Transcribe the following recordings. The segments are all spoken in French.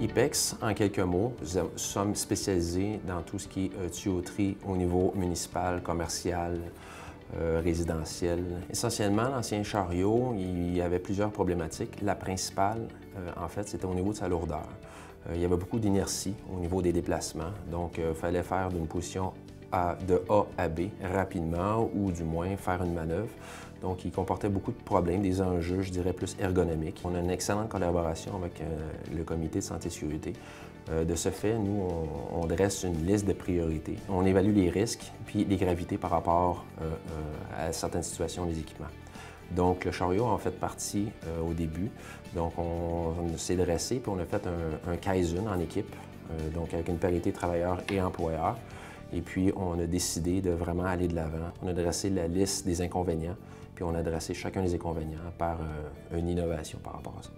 IPEX, en quelques mots, nous sommes spécialisés dans tout ce qui est tuyauterie au niveau municipal, commercial, résidentiel. Essentiellement, l'ancien chariot, il y avait plusieurs problématiques. La principale, en fait, c'était au niveau de sa lourdeur. Il y avait beaucoup d'inertie au niveau des déplacements, donc il fallait faire d'une position de A à B rapidement ou du moins faire une manœuvre. Donc, il comportait beaucoup de problèmes, des enjeux, je dirais, plus ergonomiques. On a une excellente collaboration avec le comité de santé et sécurité. De ce fait, nous, on dresse une liste de priorités. On évalue les risques puis les gravités par rapport à certaines situations des équipements. Donc, le chariot en fait partie au début. Donc, on s'est dressé puis on a fait un Kaizen en équipe, donc avec une parité travailleurs et employeurs. Et puis, on a décidé de vraiment aller de l'avant. On a dressé la liste des inconvénients, puis on a dressé chacun des inconvénients par une innovation par rapport à ça.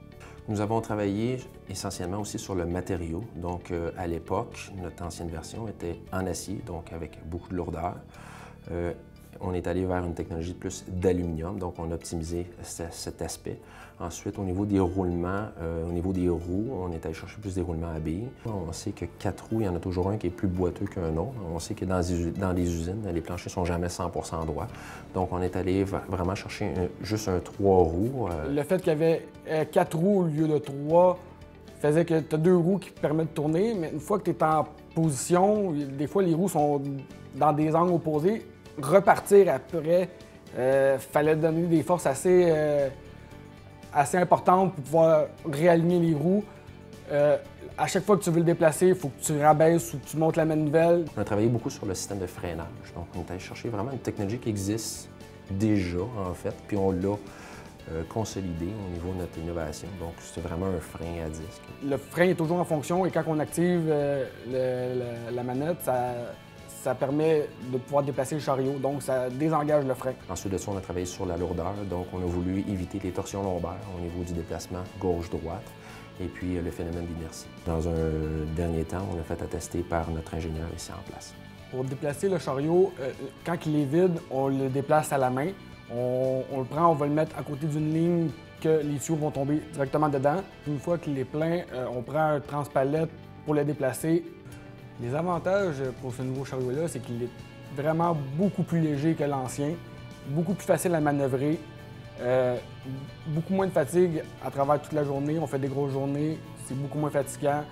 Nous avons travaillé essentiellement aussi sur le matériau. Donc, à l'époque, notre ancienne version était en acier, donc avec beaucoup de lourdeur. On est allé vers une technologie plus d'aluminium, donc on a optimisé cet aspect. Ensuite, au niveau des roulements, au niveau des roues, on est allé chercher plus des roulements à billes. On sait que 4 roues, il y en a toujours un qui est plus boiteux qu'un autre. On sait que dans les usines, les planchers ne sont jamais 100% droits. Donc, on est allé vraiment chercher juste un 3 roues. Le fait qu'il y avait 4 roues au lieu de 3 faisait que tu as 2 roues qui permettent de tourner, mais une fois que tu es en position, des fois les roues sont dans des angles opposés. Repartir après, fallait donner des forces assez importantes pour pouvoir réaligner les roues. À chaque fois que tu veux le déplacer, il faut que tu rabaisses ou que tu montes la manivelle. On a travaillé beaucoup sur le système de freinage. Donc, on est allé chercher vraiment une technologie qui existe déjà, en fait, puis on l'a consolidé au niveau de notre innovation. Donc, c'est vraiment un frein à disque. Le frein est toujours en fonction et quand on active la manette, ça permet de pouvoir déplacer le chariot, donc ça désengage le frein. Ensuite de ça, on a travaillé sur la lourdeur, donc on a voulu éviter les torsions lombaires au niveau du déplacement gauche-droite et puis le phénomène d'inertie. Dans un dernier temps, on a fait attester par notre ingénieur ici en place. Pour déplacer le chariot, quand il est vide, on le déplace à la main. On le prend, on va le mettre à côté d'une ligne que les tuyaux vont tomber directement dedans. Une fois qu'il est plein, on prend un transpalette pour le déplacer. Les avantages pour ce nouveau chariot-là, c'est qu'il est vraiment beaucoup plus léger que l'ancien, beaucoup plus facile à manœuvrer, beaucoup moins de fatigue à travers toute la journée. On fait des grosses journées, c'est beaucoup moins fatigant,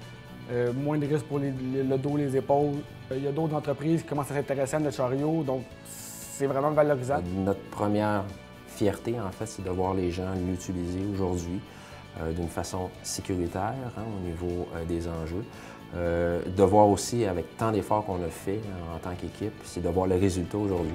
moins de risques pour le dos, les épaules. Il y a d'autres entreprises qui commencent à s'intéresser à notre chariot, donc c'est vraiment valorisant. Notre première fierté, en fait, c'est de voir les gens l'utiliser aujourd'hui d'une façon sécuritaire au niveau des enjeux. De voir aussi, avec tant d'efforts qu'on a fait en tant qu'équipe, c'est de voir le résultat aujourd'hui.